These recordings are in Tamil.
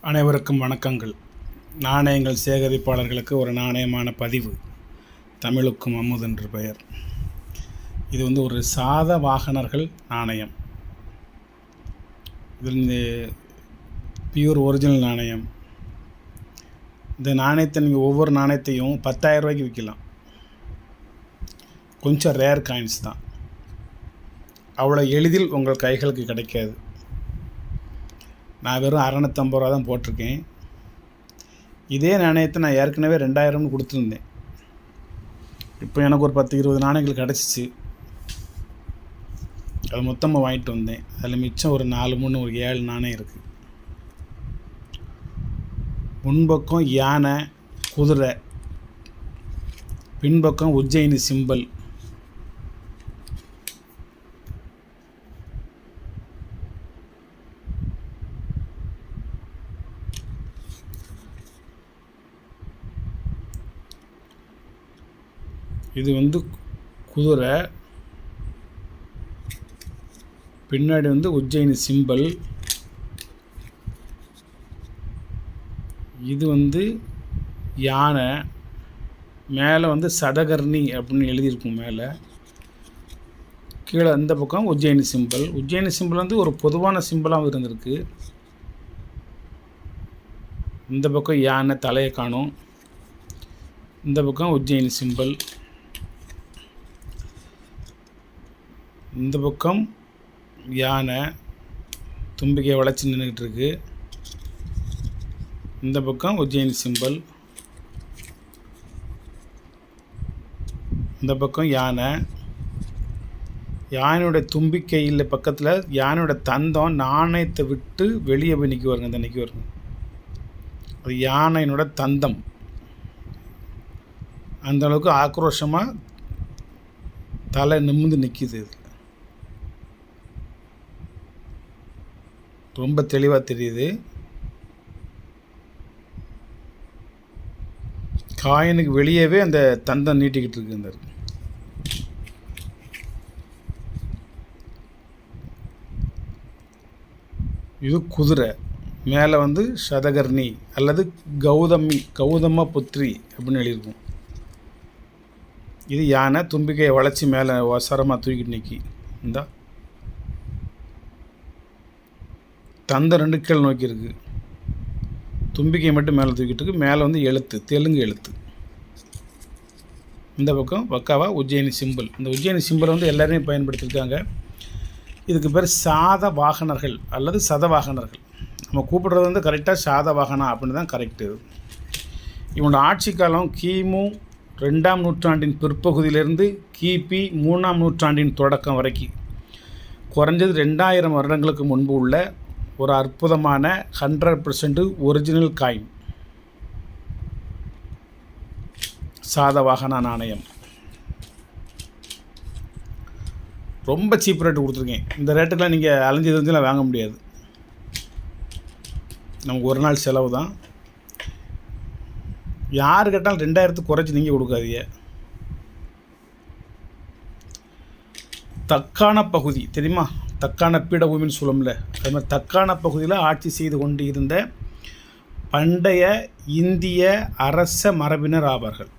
அனைவருக்கும் வணக்கங்கள். நாணயங்கள் சேகரிப்பாளர்களுக்கு ஒரு நாணயமான பதிவு. தமிழுக்கும் அமுது என்று பெயர். இது ஒரு சாதவாகனர்கள் நாணயம். இது பியூர் ஒரிஜினல் நாணயம். இந்த நாணயத்தை நீங்கள் ஒவ்வொரு நாணயத்தையும் 10,000 ரூபாய்க்கு விற்கலாம். கொஞ்சம் ரேர் காயின்ஸ் தான், அவ்வளோ எளிதில் உங்கள் கைகளுக்கு கிடைக்காது. நான் வெறும் 650 ரூபா தான் போட்டிருக்கேன். இதே நாணயத்தை நான் ஏற்கனவே 2000 கொடுத்துருந்தேன். இப்போ எனக்கு ஒரு 10-20 நாணயங்கள் கிடச்சிச்சு. அது மொத்தமாக வாங்கிட்டு வந்தேன். அதில் மிச்சம் ஒரு 4 ஒரு 7 நாணயம் இருக்குது. முன்பக்கம் யானை, குதிரை, பின்பக்கம் உஜ்ஜயினி சிம்பல். இது குதிரை, பின்னாடி உஜ்ஜயினி சிம்பல். இது யானை, மேலே சதகர்ணி அப்படின்னு எழுதியிருக்கும். மேலே கீழே இந்த பக்கம் உஜ்ஜயினி சிம்பல். உஜ்ஜயினி சிம்பல் ஒரு பொதுவான சிம்பலாகவும் இருந்திருக்கு. இந்த பக்கம் யானை தலையை காணும், இந்த பக்கம் உஜ்ஜயினி சிம்பல். இந்த பக்கம் யானை தும்பிக்கையை வளைச்சி நின்றுக்கிட்டு இருக்கு. இந்த பக்கம் உஜ்ஜயினி சிம்பல். இந்த பக்கம் யானை. யானையோட தும்பிக்கையில் பக்கத்தில் யானையோட தந்தம் நாணயத்தை விட்டு வெளியே போய் நிற்கி வருங்க. நிற்கி வருங்க. அது யானையினோட தந்தம். அந்தளவுக்கு ஆக்ரோஷமாக தலை நிமிர்ந்து நிற்கிது. இது ரொம்ப தெளிவாக தெரியுது. காயினுக்கு வெளியவே அந்த தந்தம் நீட்டிக்கிட்டு இருக்கு. இந்த இது குதிரை, மேலே சதகர்ணி அல்லது கௌதம புத்ரி அப்படின்னு எழுதியிருக்கும். இது யானை தும்பிக்கையை வளைச்சி மேலே வசரமாக தூக்கிட்டு நிற்கி. இந்த தந்தை 2 கீழ் நோக்கி இருக்குது. தும்பிக்கையை மட்டும் மேலே தூக்கிட்டு இருக்கு. மேலே எழுத்து, தெலுங்கு எழுத்து. இந்த பக்கம் பக்காவாக உஜ்ஜயினி சிம்பிள். இந்த உஜ்ஜயினி சிம்பிளை எல்லாருமே பயன்படுத்தியிருக்காங்க. இதுக்கு பேர் சாதவாகனர்கள் அல்லது சதவாகனர்கள். நம்ம கூப்பிடுறது கரெக்டாக சாதவாகனா அப்படின்னு தான் கரெக்டு. இவனோட ஆட்சி காலம் கிமு 2ஆம் நூற்றாண்டின் பிற்பகுதியிலிருந்து கிபி 3ஆம் நூற்றாண்டின் தொடக்கம் வரைக்கும். குறைஞ்சது 2000 வருடங்களுக்கு முன்பு உள்ள ஒரு அற்புதமான 100% ஒரிஜினல் காயின் சாதவாகன நாணயம். ரொம்ப சீப் ரேட்டு கொடுத்துருக்கேன். இந்த ரேட்டுக்கெலாம் நீங்கள் அலைஞ்சு வாங்க முடியாது. நமக்கு ஒரு நாள் செலவு தான். யார் கேட்டாலும் 2000 குறைச்சி நீங்கள் கொடுக்காதீங்க. தக்கான பகுதி தெரியுமா? தக்கான பீடபூமின்னு சொல்லும்ல, அது மாதிரி தக்கான பகுதியில் ஆட்சி செய்து கொண்டு இருந்த பண்டைய இந்திய அரச மரபினர் ஆவார்கள்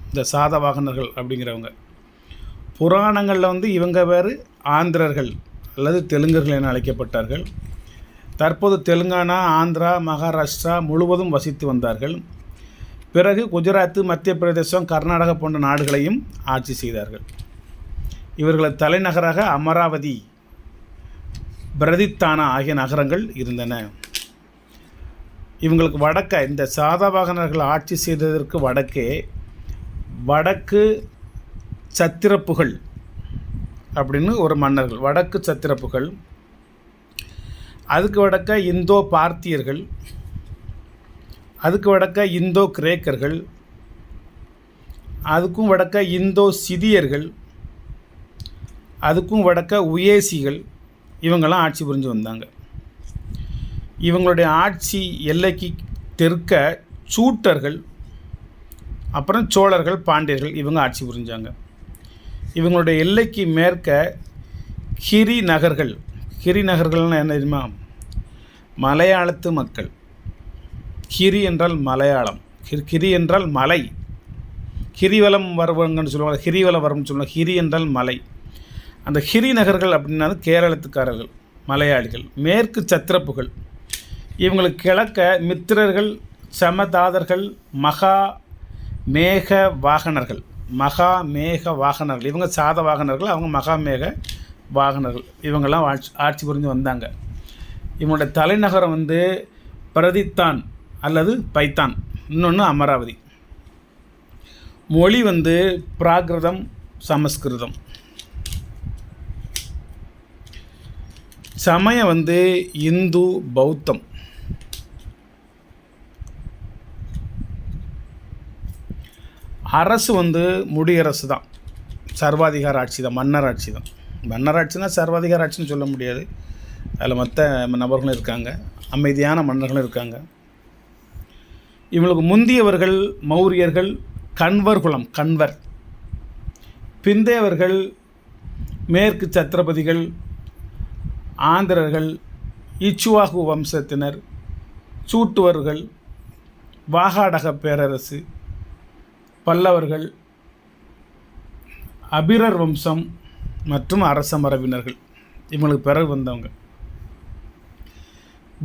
இந்த சாதவாகனர்கள் அப்படிங்கிறவங்க. புராணங்களில் இவங்க வேறு ஆந்திரர்கள் அல்லது தெலுங்கர்கள் என அழைக்கப்பட்டார்கள். தற்போது தெலுங்கானா, ஆந்திரா, மகாராஷ்டிரா முழுவதும் வசித்து வந்தார்கள். பிறகு குஜராத்து, மத்திய பிரதேசம், கர்நாடகா போன்ற நாடுகளையும் ஆட்சி செய்தார்கள். இவர்களது தலைநகராக அமராவதி, பிரதித்தானா ஆகிய நகரங்கள் இருந்தன. இவங்களுக்கு வடக்க இந்த சாதவாகனர்கள் ஆட்சி செய்ததற்கு வடக்கு சத்திரப்புகள் அப்படின்னு ஒரு மன்னர்கள். வடக்கு சத்திரப்புகள். அதுக்கு வடக்க இந்தோ பார்த்தியர்கள். அதுக்கு வடக்க இந்தோ கிரேக்கர்கள். அதுக்கும் வடக்க இந்தோ சிதியர்கள். அதுக்கும் வடக்க உயேசிகள். இவங்கெல்லாம் ஆட்சி புரிஞ்சு வந்தாங்க. இவங்களுடைய ஆட்சி எல்லைக்கு தெற்க சூட்டர்கள், அப்புறம் சோழர்கள், பாண்டியர்கள் இவங்க ஆட்சி புரிஞ்சாங்க. இவங்களுடைய எல்லைக்கு மேற்க கிரி நகர்கள்னால் என்ன தெரியுமா? மலையாளத்து மக்கள். கிரி என்றால் மலையாளம், கிரி என்றால் மலை, கிரிவலம் வருவங்கன்னு சொல்லுவாங்க, கிரிவலம் வரும்னு சொல்லுவாங்க. கிரி என்றால் மலை. அந்த கிரி நகர்கள் அப்படின்னா கேரளத்துக்காரர்கள், மலையாளிகள். மேற்கு சத்திரப்புகள், இவங்களுக்கு கிழக்க மித்திரர்கள், சமதாதர்கள், மகா மேக வாகனர்கள். மகா மேக வாகனர்கள் இவங்க சாத வாகனர்கள், அவங்க மகா மேக வாகனர்கள். இவங்கெல்லாம் ஆட்சி புரிஞ்சு வந்தாங்க. இவங்களுடைய தலைநகரம் வந்து பிரதித்தான் அல்லது பைத்தான், இன்னொன்று அமராவதி. மொழி வந்து பிராகிருதம், சமஸ்கிருதம். சமயம் வந்து இந்து, பௌத்தம். அரசு வந்து முடியரசு தான், சர்வாதிகார ஆட்சி தான், மன்னர் ஆட்சி தான். மன்னர் ஆட்சினா சர்வாதிகார ஆட்சின்னு சொல்ல முடியாது. அதில் மற்ற நபர்களும் இருக்காங்க, அமைதியான மன்னர்களும் இருக்காங்க. இவங்களுக்கு முந்தியவர்கள் மௌரியர்கள், கண்வர் குலம், கண்வர். பிந்தையவர்கள் மேற்கு சத்திரபதிகள், ஆந்திரர்கள், இச்சுவாகு வம்சத்தினர், சூட்டுவர்கள், வாகாடக பேரரசு, பல்லவர்கள், அபிரர் வம்சம் மற்றும் அரச மரபினர்கள் இவங்களுக்கு பிறகு வந்தவங்க.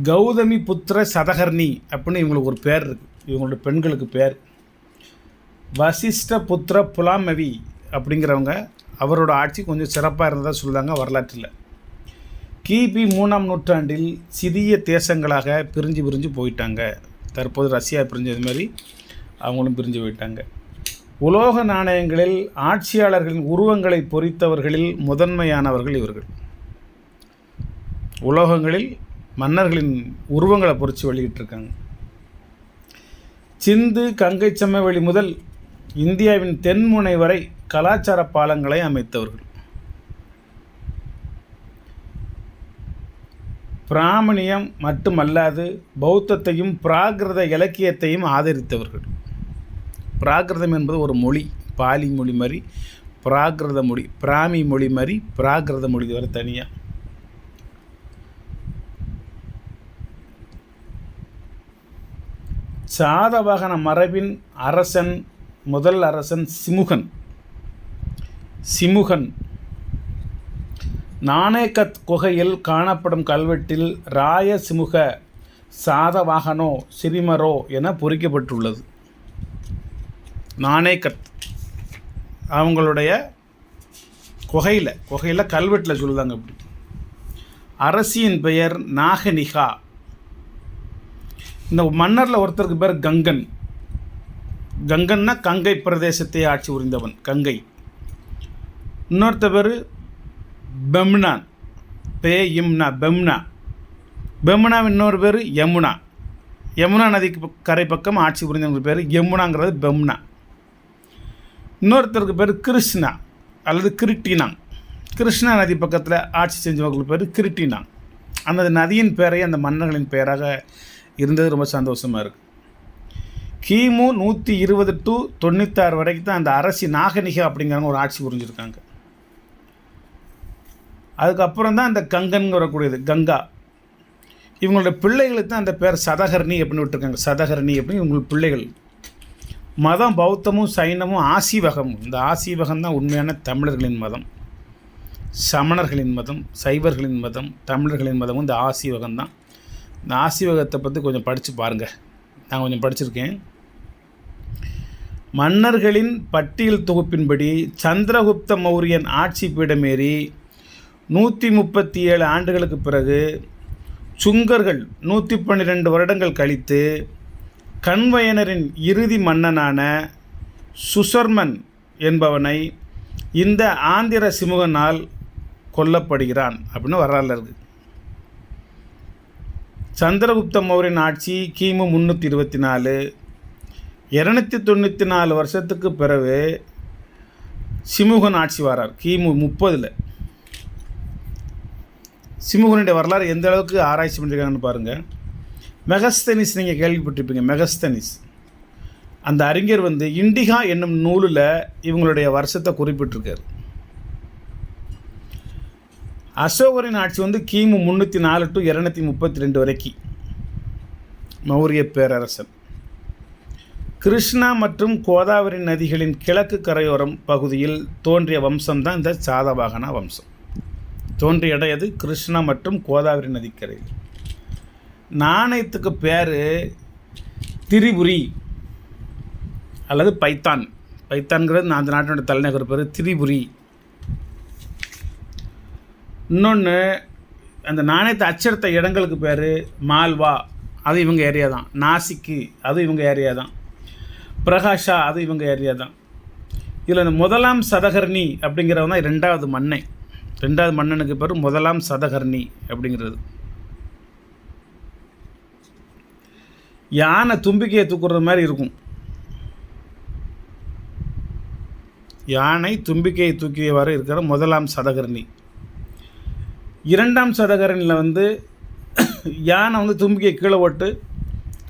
கௌதமி புத்திர சதகர்ணி அப்படின்னு இவங்களுக்கு ஒரு பேர் இருக்குது, இவங்களோட பெண்களுக்கு பேர். வசிஷ்ட புத்திர புலாமவி அப்படிங்கிறவங்க, அவரோட ஆட்சி கொஞ்சம் சிறப்பாக இருந்ததாக சொல்லுவாங்க வரலாற்றில். கிபி 3ஆம் நூற்றாண்டில் சிறிய தேசங்களாக பிரிஞ்சு போயிட்டாங்க. தற்போது ரஷ்யா பிரிஞ்சது மாதிரி அவங்களும் பிரிஞ்சு போயிட்டாங்க. உலோக நாணயங்களில் ஆட்சியாளர்களின் உருவங்களை பொறித்தவர்களில் முதன்மையானவர்கள் இவர்கள். உலோகங்களில் மன்னர்களின் உருவங்களை பொறித்து வெளியிட்டிருக்காங்க. சிந்து கங்கை சமவெளி முதல் இந்தியாவின் தென்முனை வரை கலாச்சார பாலங்களை அமைத்தவர்கள். பிராமணியம் மட்டுமல்லாது பௌத்தத்தையும் பிராகிருத இலக்கியத்தையும் ஆதரித்தவர்கள். பிராகிருதம் என்பது ஒரு மொழி, பாலி மொழி மாதிரி பிராகிருத மொழி, பிராமி மொழி மாதிரி பிராகிருத மொழி வர தனியாக. சாதவாகன மரபின் அரசன், முதல் அரசன் சிமுகன் நாணேகத் குகையில் காணப்படும் கல்வெட்டில் ராய சிமுக சாதவாகனோ சிரிமரோ என பொறிக்கப்பட்டுள்ளது. நாணேகத் அவங்களுடைய குகையில் கல்வெட்டில் சொல்லுதாங்க. இப்படி அரசியின் பெயர் நாகனிகா. இந்த மன்னரில் ஒருத்தருக்கு பேர் கங்கன்னா கங்கை பிரதேசத்தை ஆட்சி புரிந்தவன், கங்கை. இன்னொருத்த பேர் பெம்னான், பெம்னாவின் இன்னொரு பேர் யமுனா நதிக்கு கரை பக்கம் ஆட்சி புரிந்தவங்க பேர் யமுனாங்கிறது பெம்னா. இன்னொருத்தருக்கு பேர் கிருஷ்ணா அல்லது கிருட்டினாங், கிருஷ்ணா நதி பக்கத்தில் ஆட்சி செஞ்சவங்களுக்கு பேர் கிருட்டினாங். அந்த நதியின் பெயரை அந்த மன்னர்களின் பெயராக இருந்தது. ரொம்ப சந்தோஷமாக இருக்குது. கிமு 120 to 96 வரைக்கும் தான் அந்த அரசி நாகனிகா அப்படிங்கிறவங்க ஒரு ஆட்சி புரிஞ்சுருக்காங்க. அதுக்கப்புறம் தான் அந்த கங்கன் வரக்கூடியது, கங்கா. இவங்களோட பிள்ளைகளுக்கு தான் அந்த பேர் சதகர்ணி அப்படின்னு விட்டுருக்காங்க. சதகர்ணி அப்படின்னு இவங்களுக்கு பிள்ளைகள். மதம் பௌத்தமும் சைனமும் ஆசீவகமும். இந்த ஆசீவகம் தான் உண்மையான தமிழர்களின் மதம். சமணர்களின் மதம், சைவர்களின் மதம், தமிழர்களின் மதமும் இந்த ஆசீவகம் தான். இந்த ஆசீவகத்தை பற்றி கொஞ்சம் படித்து பாருங்கள், நான் கொஞ்சம் படிச்சிருக்கேன். மன்னர்களின் பட்டியல் தொகுப்பின்படி சந்திரகுப்த மௌரியன் ஆட்சி பீடமேறி 137 ஆண்டுகளுக்கு பிறகு சுங்கர்கள் 112 வருடங்கள் கழித்து கண்வயனரின் இறுதி மன்னனான சுசர்மன் என்பவனை இந்த ஆந்திர சிமுகனால் கொல்லப்படுகிறான் அப்படின்னு வரலாறு இருக்குது. சந்திரகுப்த மௌரியன் ஆட்சி கிமு 324. 294 வருஷத்துக்கு பிறகு சிமுகன் ஆட்சி வரார் கிமு 30. சிமுகனுடைய வரலாறு எந்த அளவுக்கு ஆராய்ச்சி பண்ணியிருக்காங்கன்னு பாருங்கள். மெகஸ்தனிஸ் நீங்கள் கேள்விப்பட்டிருப்பீங்க. மெகஸ்தனிஸ் அந்த அறிஞர் வந்து இண்டிகா என்னும் நூலில் இவங்களுடைய வருஷத்தை குறிப்பிட்டிருக்கார். அசோகரின் ஆட்சி வந்து கிமு 304 to 232 வரைக்கும். மௌரிய பேரரசன். கிருஷ்ணா மற்றும் கோதாவரி நதிகளின் கிழக்கு கரையோரம் பகுதியில் தோன்றிய வம்சம்தான் இந்த சாதவாகனா வம்சம். தோன்றிய இடம் எது? கிருஷ்ணா மற்றும் கோதாவரி நதிக்கரையில். நாணயத்துக்கு பேர் திரிபுரி அல்லது பைத்தான். பைத்தான்கிறது அந்த நாட்டினுடைய தலைநகர் பேர் திரிபுரி. இன்னொன்று, அந்த நாணயத்தை அச்சடித்த இடங்களுக்கு பேர் மால்வா, அது இவங்க ஏரியா தான். நாசிக்கு, அது இவங்க ஏரியா தான். பிரகாஷா, அது இவங்க ஏரியா தான். இதில் இந்த முதலாம் சதகர்ணி அப்படிங்கிறவங்க தான் ரெண்டாவது மன்னன். ரெண்டாவது மன்னனுக்கு பேர் முதலாம் சதகர்ணி அப்படிங்கிறது. யானை தும்பிக்கையை தூக்குறது மாதிரி இருக்கும். யானை தும்பிக்கையை தூக்கியவாறு இருக்கிற முதலாம் சதகர்ணி. இரண்டாம் சதகரனில் யானை தும்பிக்கையை கீழே ஓட்டு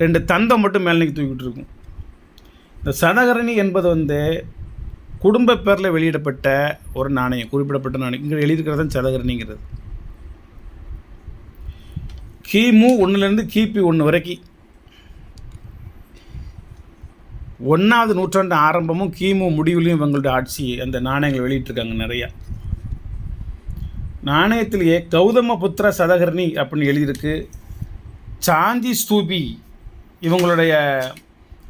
2 தந்தம் மட்டும் மேலே தூக்கிட்டு இருக்கும். இந்த சதகரணி என்பது குடும்ப பேரில் வெளியிடப்பட்ட ஒரு நாணயம், குறிப்பிடப்பட்ட நாணயம். இங்கே எழுதியிருக்கிறது தான் சதகரணிங்கிறது. கிமு 1லேருந்து கிபி 1 வரைக்கும் 1ஆவது நூற்றாண்டு ஆரம்பமும் கிமு முடிவுலையும் இவங்களுடைய ஆட்சி அந்த நாணயங்கள் வெளியிட்டிருக்காங்க நிறையா. நாணயத்திலேயே கௌதம புத்திர சதகர்ணி அப்படின்னு எழுதியிருக்கு. சாந்தி ஸ்தூபி இவங்களுடைய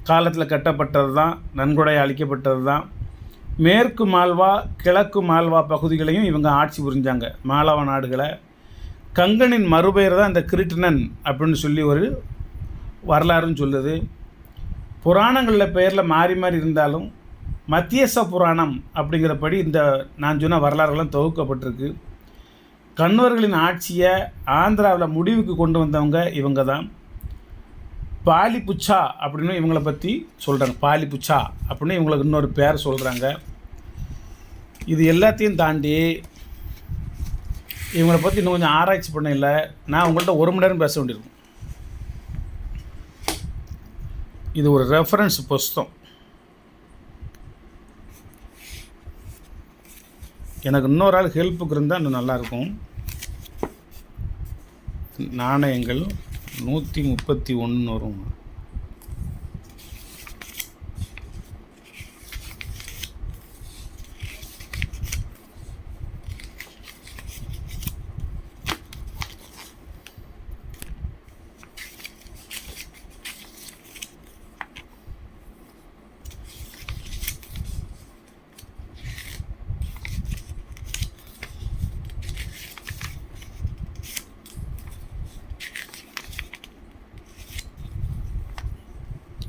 காலத்தில் கட்டப்பட்டது தான், நன்கொடை அளிக்கப்பட்டது தான். மேற்கு மால்வா கிழக்கு மால்வா பகுதிகளையும் இவங்க ஆட்சி புரிஞ்சாங்க, மாலவ நாடுகளை. கங்கனின் மறுபெயர் தான் இந்த கிருட்டிணன் அப்படின்னு சொல்லி ஒரு வரலாறுன்னு சொல்லுது. புராணங்களில் பெயரில் மாறி மாறி இருந்தாலும் மத்தியச புராணம் அப்படிங்கிறபடி இந்த நான் சொன்ன வரலாறுகள்லாம் தொகுக்கப்பட்டிருக்கு. கண்வர்களின் ஆட்சியை ஆந்திராவில் முடிவுக்கு கொண்டு வந்தவங்க இவங்க தான். பாலிபுச்சா அப்படின்னு இவங்களை பற்றி சொல்கிறாங்க. பாலிபுச்சா அப்படின்னு இவங்களுக்கு இன்னொரு பேர் சொல்கிறாங்க. இது எல்லாத்தையும் தாண்டி இவங்களை பற்றி இன்னும் கொஞ்சம் ஆராய்ச்சி பண்ண இல்லை. நான் உங்கள்கிட்ட 1 மணி நேரம் பேச வேண்டியிருக்கும். இது ஒரு ரெஃபரன்ஸ் புஸ்தகம். எனக்கு இன்னொரு ஆள் ஹெல்ப்புக்கு இருந்தால் இன்னும் நல்லாயிருக்கும். நாணயங்கள் 131 வரும்.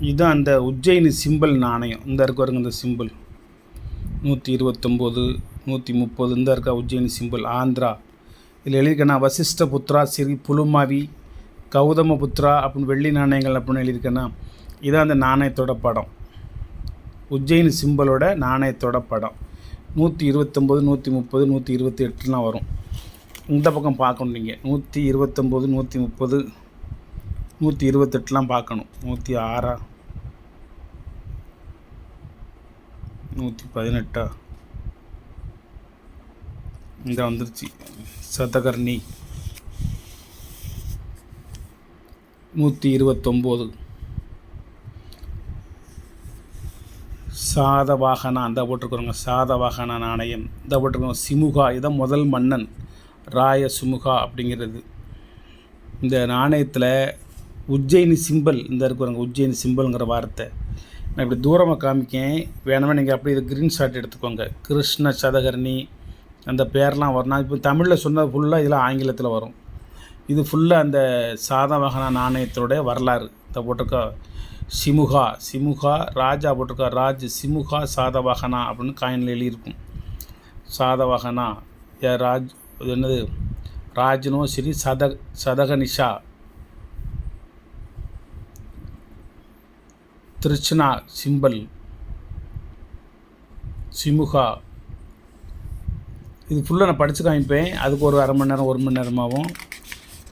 இதுதான் அந்த உஜ்ஜயினி சிம்பிள் நாணயம். இந்த இருக்க இந்த சிம்பிள் 129 130 இந்த இருக்கா உஜ்ஜயினி சிம்பிள் ஆந்திரா. இதில் எழுதியிருக்கேன்னா வசிஷ்ட புத்ரா ஸ்ரீ புலுமாவி கௌதம புத்ரா அப்படின்னு வெள்ளி நாணயங்கள் அப்படின்னு எழுதியிருக்கேன்னா இதான் அந்த நாணயத்தோட படம். உஜ்ஜயினி சிம்பிளோட நாணயத்தோட படம் 129 130 128 வரும். இந்த பக்கம் பார்க்கணும் நீங்கள். 129 130 128 பார்க்கணும். 106 118 இங்கே வந்துருச்சு. சதகர்ணி 129 சாதவாகனா இந்த போட்டிருக்கிறோங்க. சாதவாகனா நாணயம் இந்த போட்டிருக்கோங்க. சிமுகா இதான் முதல் மன்னன் ராய சுமுகா அப்படிங்கிறது. இந்த நாணயத்தில் உஜ்ஜயினி சிம்பிள் இந்த இருக்கிறாங்க. உஜ்ஜயினி சிம்பிள்ங்கிற வார்த்தை நான் இப்படி தூரமாக காமிக்கேன். வேணுமே நீங்கள் அப்படி இது க்ரீன் ஷாட் எடுத்துக்கோங்க. கிருஷ்ண சதகர்ணி அந்த பேர்லாம் வரும். நான் இப்போ தமிழில் சொன்னது ஃபுல்லாக இதில் ஆங்கிலத்தில் வரும். இது ஃபுல்லாக அந்த சாதவாகனா நாணயத்தோடைய வரலாறு. இந்த போட்டிருக்கா சிமுகா சிமுகா ராஜா போட்டிருக்கா ராஜ் சிமுகா சாதவாகனா அப்படின்னு காயினில் எழுதியிருக்கும். சாதவாகனா ராஜ் இது என்னது ராஜ்னோ சரி சதகனிஷா திருச்சினா சிம்பிள் சிமுகா. இது ஃபுல்லாக நான் படித்து காமிப்பேன். அதுக்கு ஒரு அரை மணி நேரம் 1 மணி நேரமாகும்.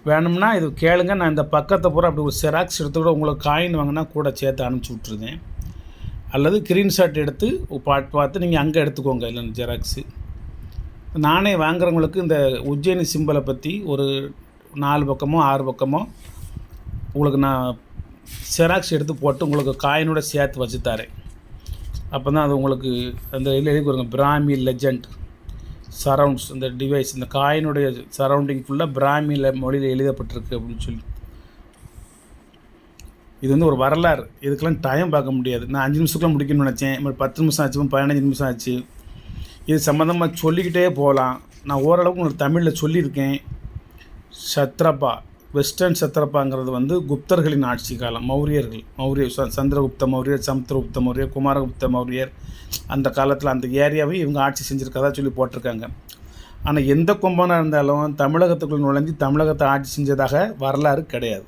வேணும்னா இது கேளுங்க. நான் இந்த பக்கத்தை பூரா அப்படி ஒரு செராக்ஸ் எடுத்து கூட உங்களுக்கு காயின் வாங்கினா கூட சேர்த்து அனுப்பிச்சி விட்ருந்தேன். அல்லது ஸ்க்ரீன்ஷாட் எடுத்து பார்த்து நீங்கள் அங்கே எடுத்துக்கோங்க. இல்லைன்னு ஜெராக்ஸு. நானே வாங்குறவங்களுக்கு இந்த உஜ்ஜயினி சிம்பிளை பற்றி ஒரு 4 பக்கமோ 6 பக்கமோ உங்களுக்கு நான் ஜெராக்ஸ் எடுத்து போட்டு உங்களுக்கு காயினோட சேர்த்து வச்சு தரேன். அப்போ தான் அது உங்களுக்கு அந்த இதில் எழுதி கொடுங்க, பிராமி லெஜண்ட் சரவுண்ட்ஸ் இந்த டிவைஸ், இந்த காயினுடைய சரௌண்டிங் ஃபுல்லாக பிராமியில் மொழியில் எழுதப்பட்டிருக்கு அப்படின்னு சொல்லி. இது வந்து ஒரு வரலாறு. இதுக்கெல்லாம் டைம் பார்க்க முடியாது. நான் 5 நிமிஷத்துக்குள்ள முடிக்கணும்னு நினச்சேன். 10 நிமிஷம் ஆச்சு, 15 நிமிஷம் ஆச்சு. இது சம்மந்தமாக சொல்லிக்கிட்டே போகலாம். நான் ஓரளவுக்கு உங்களுக்கு தமிழில் சொல்லியிருக்கேன். சத்ரபா, வெஸ்டர்ன் சத்ரபாங்கிறது வந்து குப்தர்களின் ஆட்சி காலம். மௌரியர் சந்திரகுப்த மௌரியர், சமுத்திரகுப்த மௌரியர், குமாரகுப்த மௌரியர், அந்த காலத்தில் அந்த ஏரியாவை இவங்க ஆட்சி செஞ்சுருக்கதா சொல்லி போட்டிருக்காங்க. ஆனால் எந்த கொம்பனாக இருந்தாலும் தமிழகத்துக்குள்ள நுழைஞ்சி தமிழகத்தை ஆட்சி செஞ்சதாக வரலாறு கிடையாது.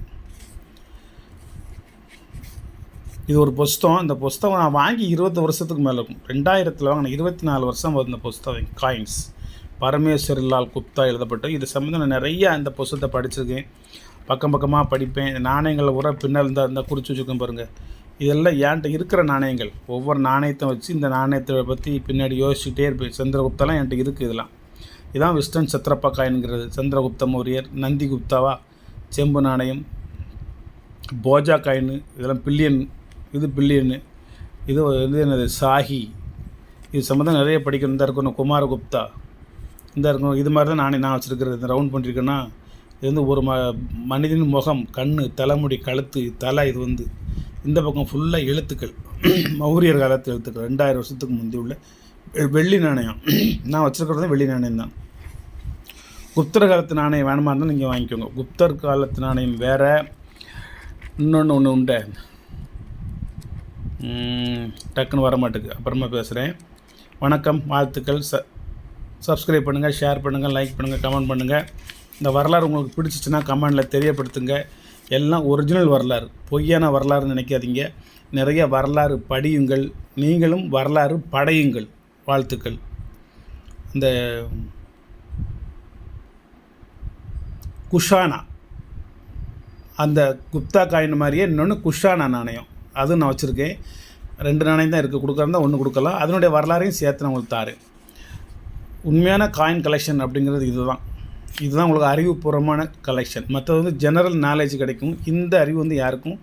இது ஒரு புஸ்தகம். இந்த புஸ்தகம் நான் வாங்கி 20 வருஷத்துக்கு மேலே இருக்கும். 2000 வாங்கினேன். 24 வருஷம் இந்த புஸ்தகம். காயின்ஸ் பரமேஸ்வரிலால் குப்தா எழுதப்பட்ட. இது சம்மந்தம் நான் நிறையா இந்த புஸ்தகத்தை படிச்சிருக்கேன். பக்கமாக படிப்பேன். நாணயங்கள் உர பின்னால் இந்த குறித்து வச்சுருக்கேன் பாருங்கள். இதெல்லாம் என்கிட்ட இருக்கிற நாணயங்கள். ஒவ்வொரு நாணயத்தை வச்சு இந்த நாணயத்தை பற்றி பின்னாடி யோசிச்சுட்டே இருப்பேன். சந்திரகுப்தாலாம் என்கிட்ட இருக்குது. இதுதான் வெஸ்டர்ன் சத்ரப்பா காயின்ங்கிறது. சந்திரகுப்த மௌரியர், நந்தி குப்தாவா, செம்பு நாணயம், போஜா காயின், இதெல்லாம் பில்லியன். இது பில்லியனு. இது என்னது ஷாஹி. இது சம்மந்தம் நிறைய படிக்கணும். இந்த இருக்கணும் குமாரகுப்தா, இந்த இருக்கணும். இது மாதிரி தான் நான் வச்சுருக்கிறது. இந்த ரவுண்ட் பண்ணியிருக்கேன்னா இது வந்து ஒரு மனிதனின் முகம், கண், தலைமுடி, கழுத்து, தலை. இது வந்து இந்த பக்கம் ஃபுல்லாக எழுத்துக்கள், மௌரியர் காலத்து எழுத்துக்கள். 2000 வருஷத்துக்கு முந்தி உள்ள வெள்ளி நாணயம். நான் வச்சுருக்கிறது வெள்ளி நாணயம் தான். குப்தர் காலத்து நாணயம் வேணுமா இருந்தால் நீங்கள் வாங்கிக்கோங்க. குப்தர் காலத்து நாணயம் வேறு. ஒன்று உண்டு, டக்குன்னு வர மாட்டேங்குது. அப்புறமா பேசுகிறேன். வணக்கம், வாழ்த்துக்கள். சப்ஸ்கிரைப் பண்ணுங்கள், ஷேர் பண்ணுங்கள், லைக் பண்ணுங்கள், கமெண்ட் பண்ணுங்கள். இந்த வரலாறு உங்களுக்கு பிடிச்சிச்சின்னா கமெண்டில் தெரியப்படுத்துங்க. எல்லாம் ஒரிஜினல் வரலாறு, பொய்யான வரலாறுன்னு நினைக்காதீங்க. நிறைய வரலாறு படியுங்கள். நீங்களும் வரலாறு படையுங்கள். வாழ்த்துக்கள். இந்த குஷானா, அந்த குப்தா காயின் மாதிரியே இன்னொன்று குஷானா நாணயம், அதுவும் நான் வச்சுருக்கேன். 2 நாணயம் தான் இருக்குது. கொடுக்குறதா 1 கொடுக்கலாம். அதனுடைய வரலாறையும் சேர்த்து நான் உங்களுக்கு தாரேன். உண்மையான காயின் கலெக்ஷன் அப்படிங்கிறது இதுதான் உங்களுக்கு அறிவுபூர்வமான கலெக்ஷன். மற்றது வந்து ஜெனரல் நாலேஜ் கிடைக்கும். இந்த அறிவு வந்து யாருக்கும்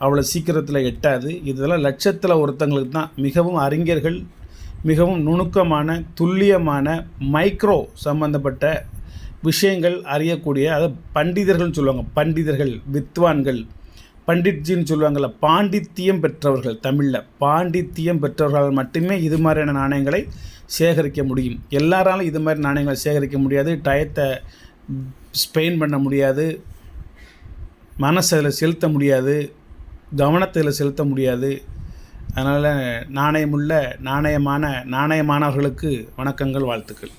அவ்வளோ சீக்கிரத்தில் எட்டாது. இதெல்லாம் லட்சத்தில் ஒருத்தங்களுக்கு தான். மிகவும் அறிஞர்கள், மிகவும் நுணுக்கமான, துல்லியமான, மைக்ரோ சம்பந்தப்பட்ட விஷயங்கள் அறியக்கூடிய, அதாவது பண்டிதர்கள்னு சொல்லுவாங்க. பண்டிதர்கள், வித்வான்கள், பண்டிட்ஜின்னு சொல்லுவாங்கள்ல, பாண்டித்தியம் பெற்றவர்கள். தமிழில் பாண்டித்தியம் பெற்றவர்களால் மட்டுமே இது மாதிரியான நாணயங்களை சேகரிக்க முடியும். எல்லாராலும் இது மாதிரி நாணயங்களை சேகரிக்க முடியாது. டயத்தை ஸ்பெயின் பண்ண முடியாது, மனசை அதில் செலுத்த முடியாது, கவனத்தை அதில் செலுத்த முடியாது. அதனால் நாணயமுள்ள நாணயமானவர்களுக்கு வணக்கங்கள், வாழ்த்துக்கள்.